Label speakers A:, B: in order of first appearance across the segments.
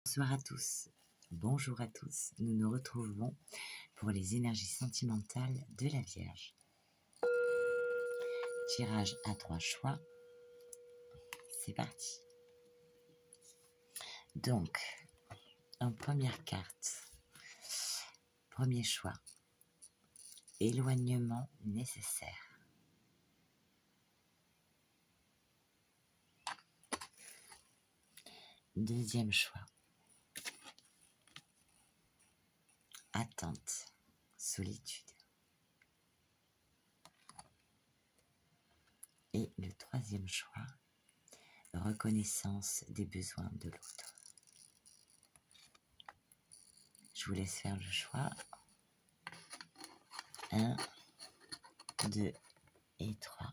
A: Bonsoir à tous, bonjour à tous, nous nous retrouvons pour les énergies sentimentales de la Vierge. Tirage à 3 choix, c'est parti. Donc, en première carte, premier choix, éloignement nécessaire. Deuxième choix, attente, solitude. Et le troisième choix, reconnaissance des besoins de l'autre. Je vous laisse faire le choix. 1, 2 et 3.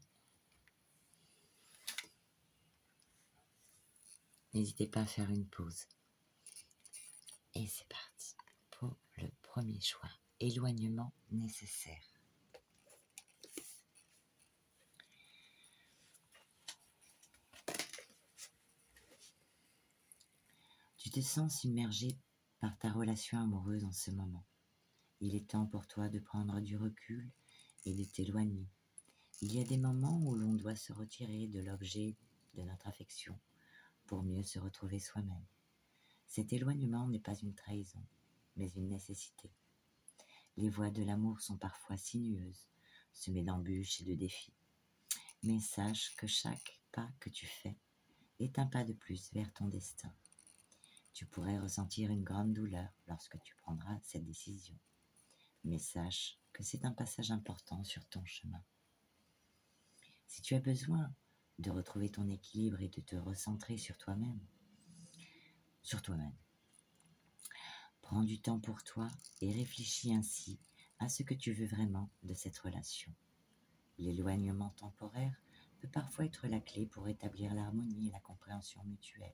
A: N'hésitez pas à faire une pause. Et c'est parti pour le premier choix, éloignement nécessaire. Tu te sens submergé par ta relation amoureuse en ce moment. Il est temps pour toi de prendre du recul et de t'éloigner. Il y a des moments où l'on doit se retirer de l'objet de notre affection pour mieux se retrouver soi-même. Cet éloignement n'est pas une trahison, mais une nécessité. Les voies de l'amour sont parfois sinueuses, semées d'embûches et de défis. Mais sache que chaque pas que tu fais est un pas de plus vers ton destin. Tu pourrais ressentir une grande douleur lorsque tu prendras cette décision. Mais sache que c'est un passage important sur ton chemin. Si tu as besoin de retrouver ton équilibre et de te recentrer sur toi-même, prends du temps pour toi et réfléchis ainsi à ce que tu veux vraiment de cette relation. L'éloignement temporaire peut parfois être la clé pour établir l'harmonie et la compréhension mutuelle.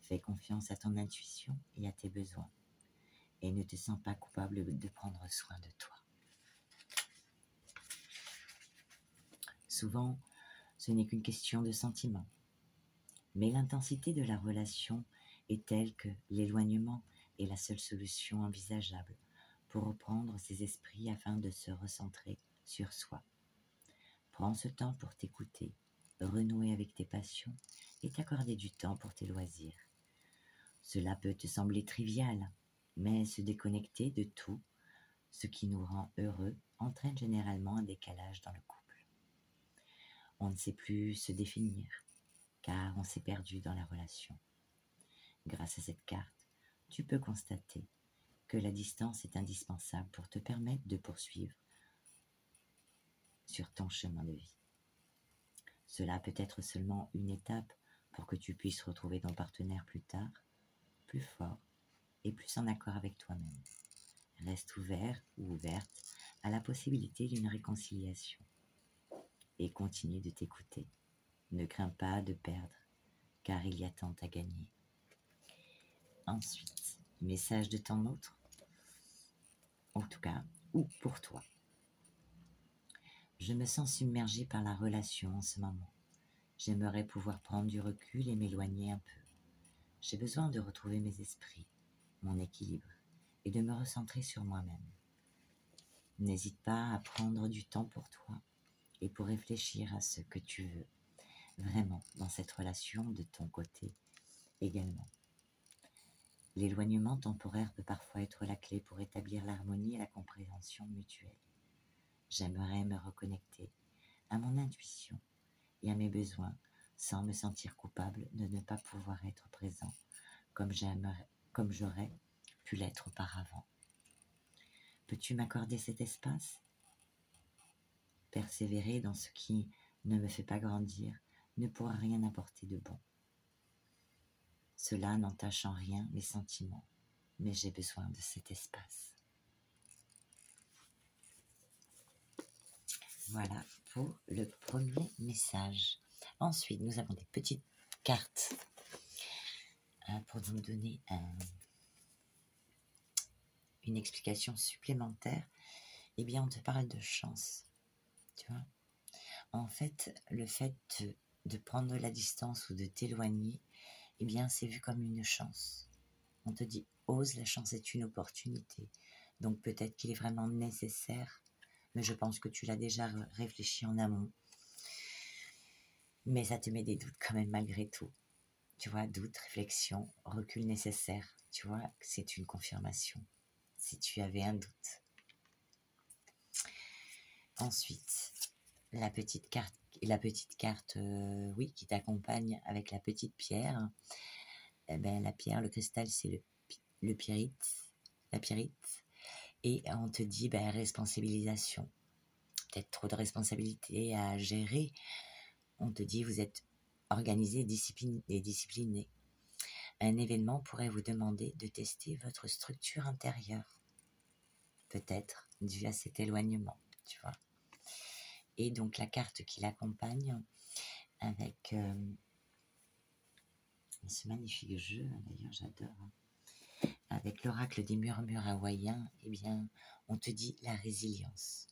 A: Fais confiance à ton intuition et à tes besoins, et ne te sens pas coupable de prendre soin de toi. Souvent, ce n'est qu'une question de sentiment, mais l'intensité de la relation est telle que l'éloignement est la seule solution envisageable pour reprendre ses esprits afin de se recentrer sur soi. Prends ce temps pour t'écouter, renouer avec tes passions et t'accorder du temps pour tes loisirs. Cela peut te sembler trivial, mais se déconnecter de tout ce qui nous rend heureux entraîne généralement un décalage dans le couple. On ne sait plus se définir, car on s'est perdu dans la relation. Grâce à cette carte, tu peux constater que la distance est indispensable pour te permettre de poursuivre sur ton chemin de vie. Cela peut être seulement une étape pour que tu puisses retrouver ton partenaire plus tard, plus fort et plus en accord avec toi-même. Reste ouvert ou ouverte à la possibilité d'une réconciliation et continue de t'écouter. Ne crains pas de perdre, car il y a tant à gagner. Ensuite, message de ton autre, en tout cas, ou pour toi. Je me sens submergée par la relation en ce moment. J'aimerais pouvoir prendre du recul et m'éloigner un peu. J'ai besoin de retrouver mes esprits, mon équilibre, et de me recentrer sur moi-même. N'hésite pas à prendre du temps pour toi et pour réfléchir à ce que tu veux vraiment dans cette relation de ton côté également. L'éloignement temporaire peut parfois être la clé pour établir l'harmonie et la compréhension mutuelle. J'aimerais me reconnecter à mon intuition et à mes besoins sans me sentir coupable de ne pas pouvoir être présent comme j'aurais pu l'être auparavant. Peux-tu m'accorder cet espace ? Persévérer dans ce qui ne me fait pas grandir ne pourra rien apporter de bon. Cela n'entache en rien mes sentiments, mais j'ai besoin de cet espace. Voilà pour le premier message. Ensuite, nous avons des petites cartes pour nous donner une explication supplémentaire. Eh bien, on te parle de chance, tu vois. En fait, le fait de prendre la distance ou de t'éloigner, eh bien, c'est vu comme une chance. On te dit, ose, la chance est une opportunité. Donc peut-être qu'il est vraiment nécessaire, mais je pense que tu l'as déjà réfléchi en amont. Mais ça te met des doutes quand même malgré tout. Tu vois, doute, réflexion, recul nécessaire. Tu vois, c'est une confirmation. Si tu avais un doute. Ensuite, la petite carte, oui, qui t'accompagne avec la petite pierre. Eh ben, la pierre, le cristal, c'est le pyrite, la pyrite. Et on te dit, ben, responsabilisation. Peut-être trop de responsabilités à gérer. On te dit, vous êtes organisé et discipliné. Un événement pourrait vous demander de tester votre structure intérieure. Peut-être dû à cet éloignement, tu vois. Et donc la carte qui l'accompagne avec ce magnifique jeu, d'ailleurs j'adore, avec l'oracle des murmures hawaïens, eh bien on te dit la résilience.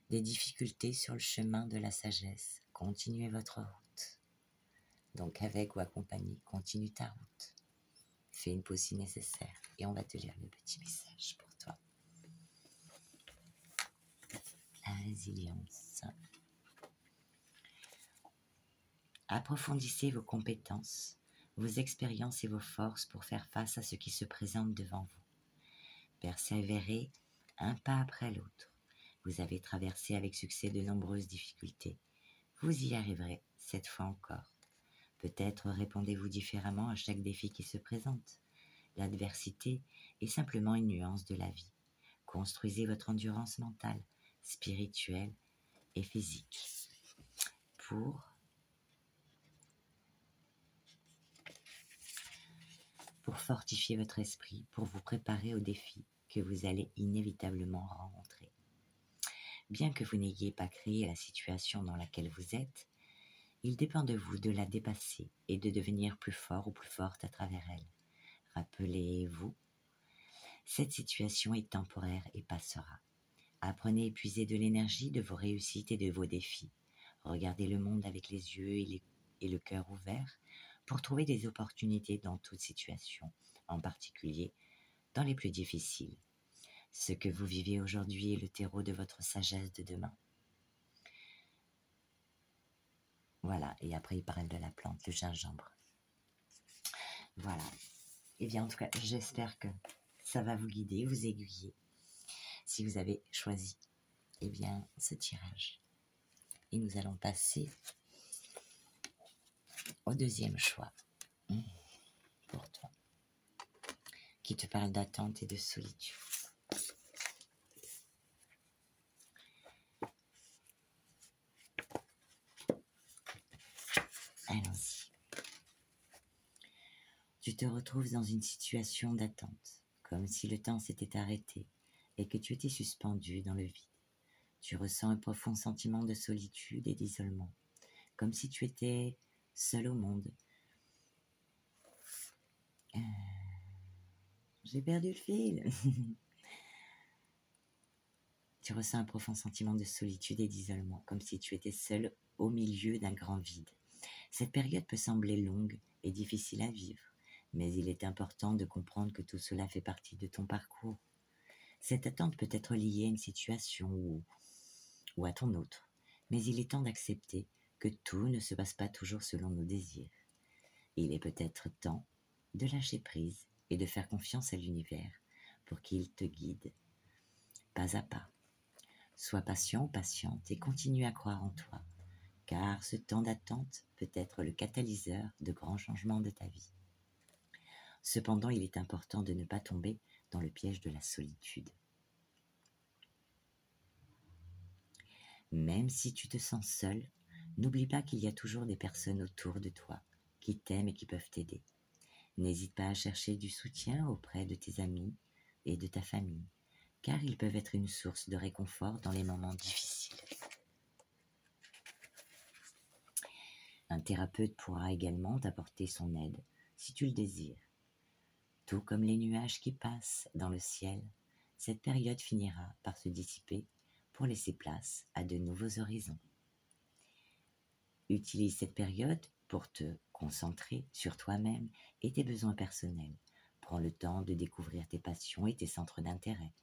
A: Des difficultés sur le chemin de la sagesse, continuez votre route. Donc avec ou accompagné, continue ta route. Fais une pause si nécessaire et on va te lire le petit message pour toi. La résilience. Approfondissez vos compétences, vos expériences et vos forces pour faire face à ce qui se présente devant vous. Persévérez un pas après l'autre. Vous avez traversé avec succès de nombreuses difficultés. Vous y arriverez cette fois encore. Peut-être répondez-vous différemment à chaque défi qui se présente. L'adversité est simplement une nuance de la vie. Construisez votre endurance mentale, spirituelle et physique pour fortifier votre esprit, pour vous préparer aux défis que vous allez inévitablement rencontrer. Bien que vous n'ayez pas créé la situation dans laquelle vous êtes, il dépend de vous de la dépasser et de devenir plus fort ou plus forte à travers elle. Rappelez-vous, cette situation est temporaire et passera. Apprenez à épuiser de l'énergie de vos réussites et de vos défis. Regardez le monde avec les yeux et le cœur ouverts pour trouver des opportunités dans toute situation, en particulier dans les plus difficiles. Ce que vous vivez aujourd'hui est le terreau de votre sagesse de demain. Voilà, et après il parle de la plante, le gingembre. Voilà. Et bien en tout cas, j'espère que ça va vous guider, vous aiguiller, si vous avez choisi eh bien, ce tirage. Et nous allons passer au deuxième choix pour toi, qui te parle d'attente et de solitude. Allons-y. Tu te retrouves dans une situation d'attente, comme si le temps s'était arrêté et que tu étais suspendu dans le vide. Tu ressens un profond sentiment de solitude et d'isolement, comme si tu étais seul au monde. J'ai perdu le fil. Tu ressens un profond sentiment de solitude et d'isolement, comme si tu étais seul au milieu d'un grand vide. Cette période peut sembler longue et difficile à vivre, mais il est important de comprendre que tout cela fait partie de ton parcours. Cette attente peut être liée à une situation ou à ton autre, mais il est temps d'accepter que tout ne se passe pas toujours selon nos désirs. Il est peut-être temps de lâcher prise et de faire confiance à l'univers pour qu'il te guide pas à pas. Sois patient ou patiente et continue à croire en toi, car ce temps d'attente peut être le catalyseur de grands changements de ta vie. Cependant, il est important de ne pas tomber dans le piège de la solitude. Même si tu te sens seul, n'oublie pas qu'il y a toujours des personnes autour de toi qui t'aiment et qui peuvent t'aider. N'hésite pas à chercher du soutien auprès de tes amis et de ta famille, car ils peuvent être une source de réconfort dans les moments difficiles. Un thérapeute pourra également t'apporter son aide si tu le désires. Tout comme les nuages qui passent dans le ciel, cette période finira par se dissiper pour laisser place à de nouveaux horizons. Utilise cette période pour te concentrer sur toi-même et tes besoins personnels, Prends le temps de découvrir tes passions et tes centres d'intérêt.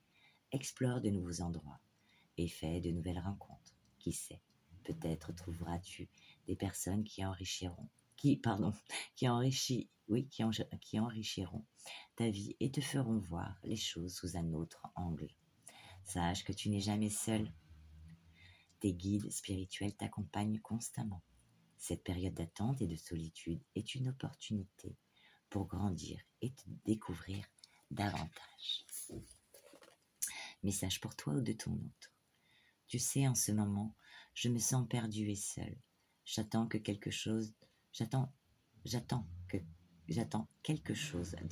A: Explore de nouveaux endroits et fais de nouvelles rencontres. Qui sait, peut-être trouveras-tu des personnes qui enrichiront, qui enrichiront ta vie et te feront voir les choses sous un autre angle. Sache que tu n'es jamais seul. Tes guides spirituels t'accompagnent constamment. Cette période d'attente et de solitude est une opportunité pour grandir et te découvrir davantage. Message pour toi ou de ton autre. Tu sais, en ce moment, je me sens perdue et seule. J'attends quelque chose de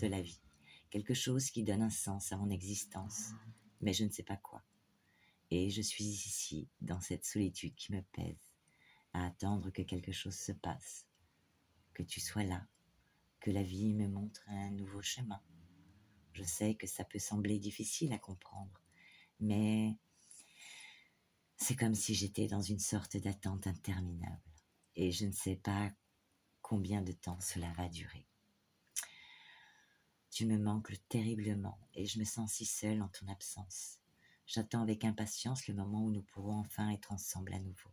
A: la vie, quelque chose qui donne un sens à mon existence, mais je ne sais pas quoi. Et je suis ici, dans cette solitude qui me pèse, à attendre que quelque chose se passe, que tu sois là, que la vie me montre un nouveau chemin. Je sais que ça peut sembler difficile à comprendre, mais c'est comme si j'étais dans une sorte d'attente interminable, et je ne sais pas combien de temps cela va durer. Tu me manques terriblement, et je me sens si seule en ton absence. J'attends avec impatience le moment où nous pourrons enfin être ensemble à nouveau.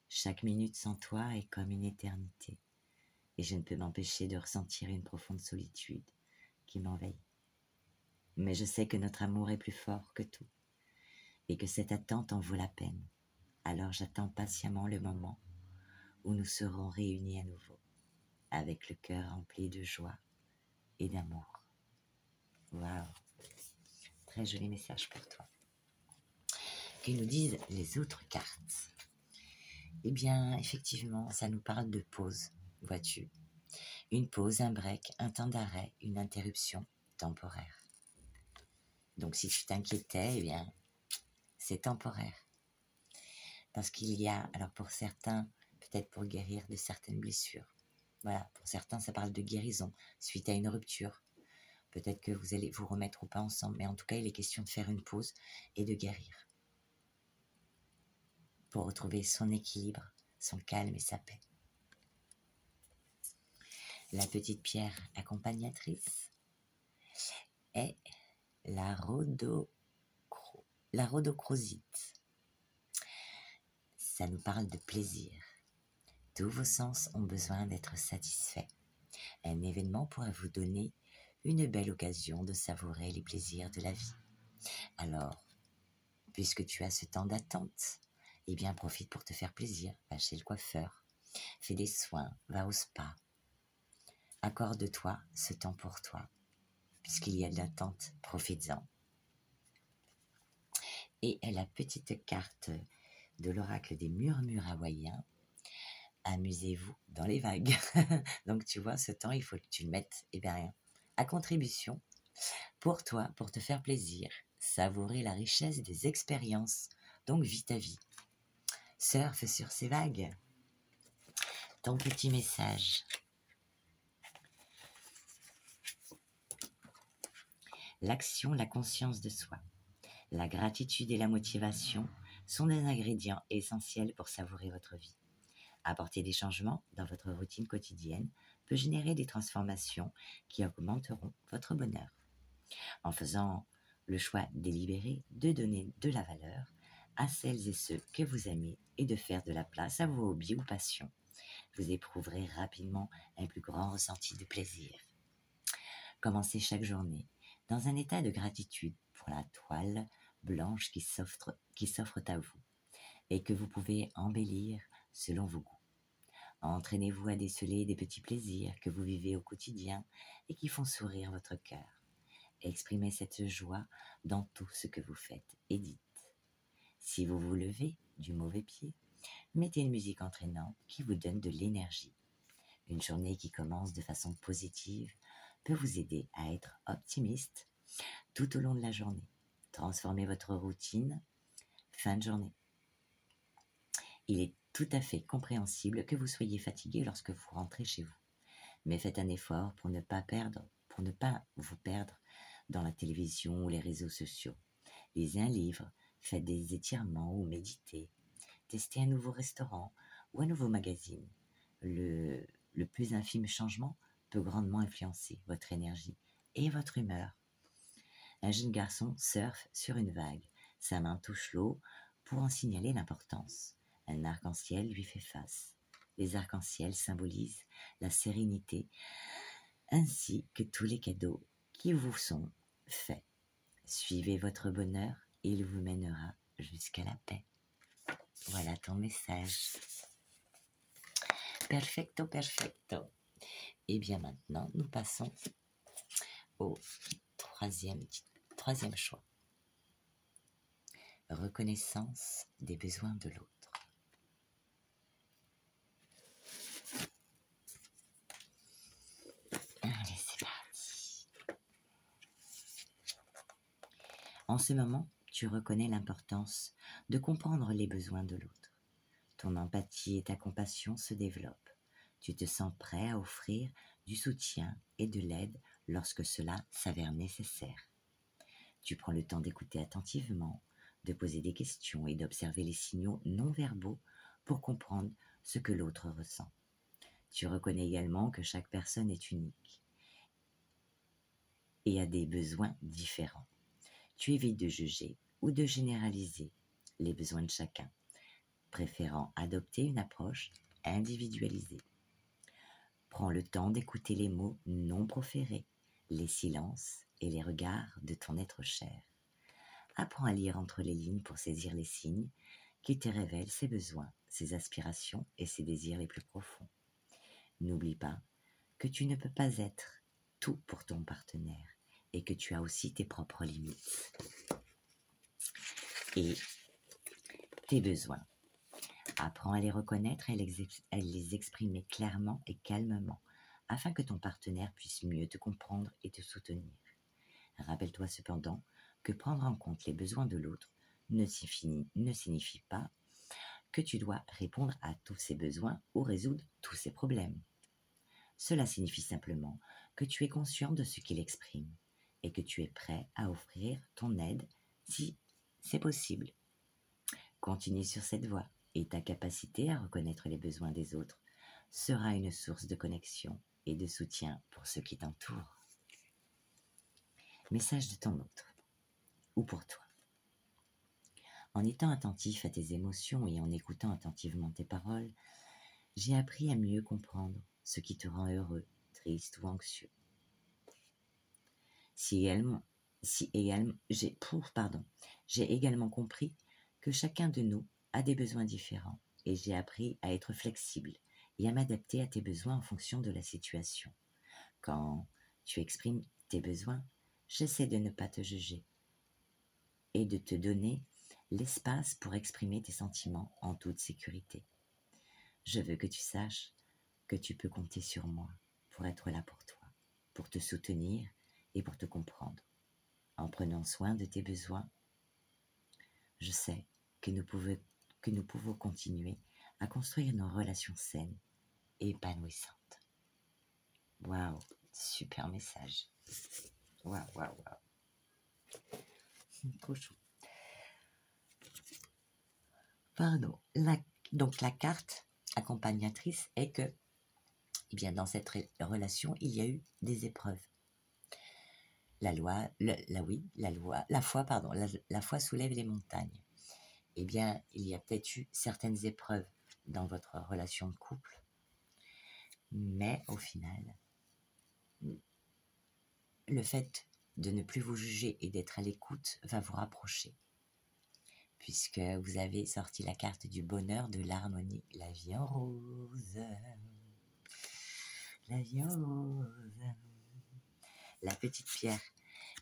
A: Chaque minute sans toi est comme une éternité, et je ne peux m'empêcher de ressentir une profonde solitude qui m'envahit. Mais je sais que notre amour est plus fort que tout, et que cette attente en vaut la peine. Alors j'attends patiemment le moment où nous serons réunis à nouveau, avec le cœur rempli de joie et d'amour. Waouh! Très joli message pour toi. Que nous disent les autres cartes? Eh bien, effectivement, ça nous parle de pause, vois-tu. Une pause, un break, un temps d'arrêt, une interruption temporaire. Donc si tu t'inquiétais, eh bien, c'est temporaire. Parce qu'il y a, alors pour certains, peut-être pour guérir de certaines blessures. Voilà, pour certains, ça parle de guérison suite à une rupture. Peut-être que vous allez vous remettre ou pas ensemble, mais en tout cas, il est question de faire une pause et de guérir. Pour retrouver son équilibre, son calme et sa paix. La petite pierre accompagnatrice est la rhodochrosite. Ça nous parle de plaisir. Tous vos sens ont besoin d'être satisfaits. Un événement pourrait vous donner une belle occasion de savourer les plaisirs de la vie. Alors, puisque tu as ce temps d'attente, eh bien profite pour te faire plaisir. Va chez le coiffeur, fais des soins, va au spa. Accorde-toi ce temps pour toi. Puisqu'il y a de l'attente, profites-en. Et la petite carte de l'oracle des murmures hawaïens, amusez-vous dans les vagues. Donc tu vois, ce temps, il faut que tu le mettes à contribution pour toi, pour te faire plaisir, savourer la richesse des expériences. Donc vis ta vie. Surfe sur ces vagues. Ton petit message. L'action, la conscience de soi. La gratitude et la motivation sont des ingrédients essentiels pour savourer votre vie. Apporter des changements dans votre routine quotidienne peut générer des transformations qui augmenteront votre bonheur. En faisant le choix délibéré de donner de la valeur à celles et ceux que vous aimez et de faire de la place à vos hobbies ou passions, vous éprouverez rapidement un plus grand ressenti de plaisir. Commencez chaque journée dans un état de gratitude pour la toile blanche qui s'offre à vous et que vous pouvez embellir selon vos goûts. Entraînez-vous à déceler des petits plaisirs que vous vivez au quotidien et qui font sourire votre cœur. Exprimez cette joie dans tout ce que vous faites et dites. Si vous vous levez du mauvais pied, mettez une musique entraînante qui vous donne de l'énergie. Une journée qui commence de façon positive peut vous aider à être optimiste tout au long de la journée. Transformez votre routine fin de journée. Il est tout à fait compréhensible que vous soyez fatigué lorsque vous rentrez chez vous. Mais faites un effort pour ne pas vous perdre dans la télévision ou les réseaux sociaux. Lisez un livre, faites des étirements ou méditez. Testez un nouveau restaurant ou un nouveau magazine. Le plus infime changement peut grandement influencer votre énergie et votre humeur. Un jeune garçon surfe sur une vague. Sa main touche l'eau pour en signaler l'importance. Un arc-en-ciel lui fait face. Les arcs-en-ciel symbolisent la sérénité ainsi que tous les cadeaux qui vous sont faits. Suivez votre bonheur et il vous mènera jusqu'à la paix. Voilà ton message. Perfecto, perfecto. Et bien maintenant, nous passons au troisième choix. Reconnaissance des besoins de l'autre. Allez, c'est parti. En ce moment, tu reconnais l'importance de comprendre les besoins de l'autre. Ton empathie et ta compassion se développent. Tu te sens prêt à offrir du soutien et de l'aide lorsque cela s'avère nécessaire. Tu prends le temps d'écouter attentivement, de poser des questions et d'observer les signaux non verbaux pour comprendre ce que l'autre ressent. Tu reconnais également que chaque personne est unique et a des besoins différents. Tu évites de juger ou de généraliser les besoins de chacun, préférant adopter une approche individualisée. Prends le temps d'écouter les mots non proférés, les silences et les regards de ton être cher. Apprends à lire entre les lignes pour saisir les signes qui te révèlent ses besoins, ses aspirations et ses désirs les plus profonds. N'oublie pas que tu ne peux pas être tout pour ton partenaire et que tu as aussi tes propres limites et tes besoins. Apprends à les reconnaître et à les exprimer clairement et calmement afin que ton partenaire puisse mieux te comprendre et te soutenir. Rappelle-toi cependant que prendre en compte les besoins de l'autre ne signifie pas que tu dois répondre à tous ses besoins ou résoudre tous ses problèmes. Cela signifie simplement que tu es conscient de ce qu'il exprime et que tu es prêt à offrir ton aide si c'est possible. Continue sur cette voie et ta capacité à reconnaître les besoins des autres sera une source de connexion et de soutien pour ceux qui t'entourent. Message de ton autre ou pour toi. En étant attentif à tes émotions et en écoutant attentivement tes paroles, j'ai appris à mieux comprendre ce qui te rend heureux, triste ou anxieux. J'ai également compris que chacun de nous a des besoins différents et j'ai appris à être flexible et à m'adapter à tes besoins en fonction de la situation. Quand tu exprimes tes besoins, j'essaie de ne pas te juger et de te donner l'espace pour exprimer tes sentiments en toute sécurité. Je veux que tu saches que tu peux compter sur moi pour être là pour toi, pour te soutenir et pour te comprendre. En prenant soin de tes besoins, je sais que nous pouvons continuer à construire nos relations saines et épanouissantes. Waouh, super message. Waouh. Trop chou. Pardon. Donc la carte accompagnatrice est que, eh bien, dans cette relation, il y a eu des épreuves. La foi soulève les montagnes. Eh bien, il y a peut-être eu certaines épreuves dans votre relation de couple, mais au final, le fait de ne plus vous juger et d'être à l'écoute va vous rapprocher, puisque vous avez sorti la carte du bonheur, de l'harmonie, la vie en rose, la petite pierre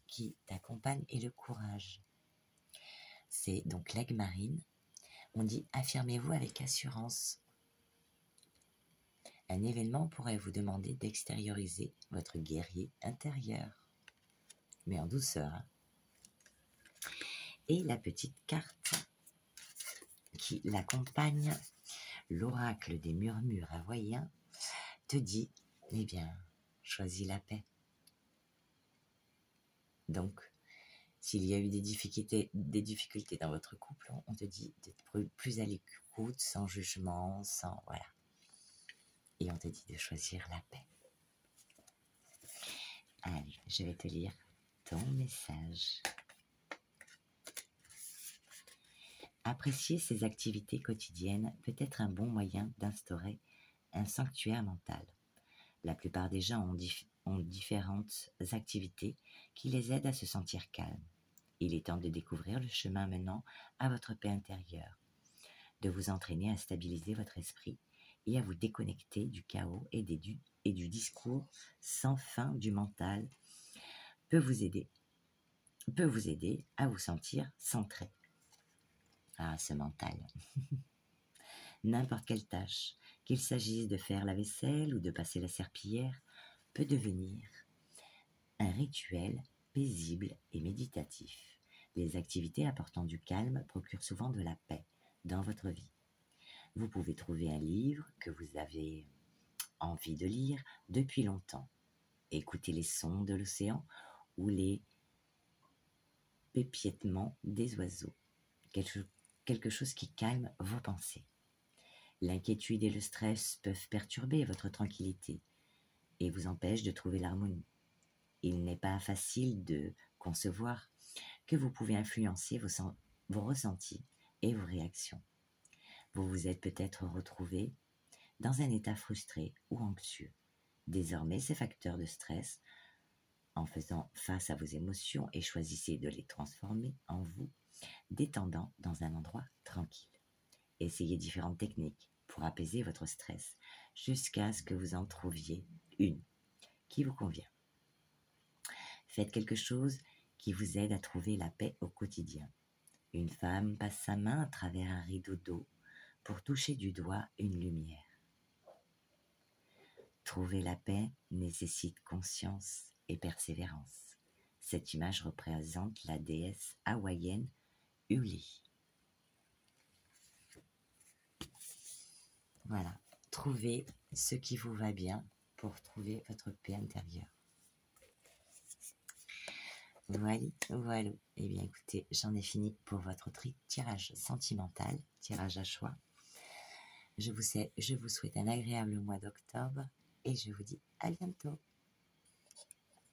A: qui t'accompagne et le courage. C'est donc l'aigle marine. On dit affirmez-vous avec assurance. Un événement pourrait vous demander d'extérioriser votre guerrier intérieur, mais en douceur. Et la petite carte qui l'accompagne, l'oracle des murmures hawaïens, te dit, eh bien, choisis la paix. Donc, s'il y a eu des difficultés dans votre couple, on te dit d'être plus à l'écoute, sans jugement, voilà. Et on te dit de choisir la paix. Allez, je vais te lire ton message. Apprécier ces activités quotidiennes peut être un bon moyen d'instaurer un sanctuaire mental. La plupart des gens ont différentes activités qui les aident à se sentir calmes. Il est temps de découvrir le chemin menant à votre paix intérieure, de vous entraîner à stabiliser votre esprit et à vous déconnecter du chaos et du discours sans fin du mental peut vous aider à vous sentir centré. Ah, ce mental. N'importe quelle tâche, qu'il s'agisse de faire la vaisselle ou de passer la serpillière, peut devenir un rituel paisible et méditatif. Les activités apportant du calme procurent souvent de la paix dans votre vie. Vous pouvez trouver un livre que vous avez envie de lire depuis longtemps, écouter les sons de l'océan ou les pépiettements des oiseaux, quelque chose qui calme vos pensées. L'inquiétude et le stress peuvent perturber votre tranquillité et vous empêchent de trouver l'harmonie. Il n'est pas facile de concevoir que vous pouvez influencer vos ressentis et vos réactions. Vous vous êtes peut-être retrouvé dans un état frustré ou anxieux. Désormais, ces facteurs de stress, en faisant face à vos émotions et choisissez de les transformer en vous, détendant dans un endroit tranquille. Essayez différentes techniques pour apaiser votre stress jusqu'à ce que vous en trouviez une qui vous convient. Faites quelque chose qui vous aide à trouver la paix au quotidien. Une femme passe sa main à travers un rideau d'eau pour toucher du doigt une lumière. Trouver la paix nécessite conscience et persévérance. Cette image représente la déesse hawaïenne Uli. Voilà, trouvez ce qui vous va bien pour trouver votre paix intérieure. Voilà. Eh bien écoutez, j'en ai fini pour votre tirage sentimental, tirage à choix. Je vous souhaite un agréable mois d'octobre et je vous dis à bientôt.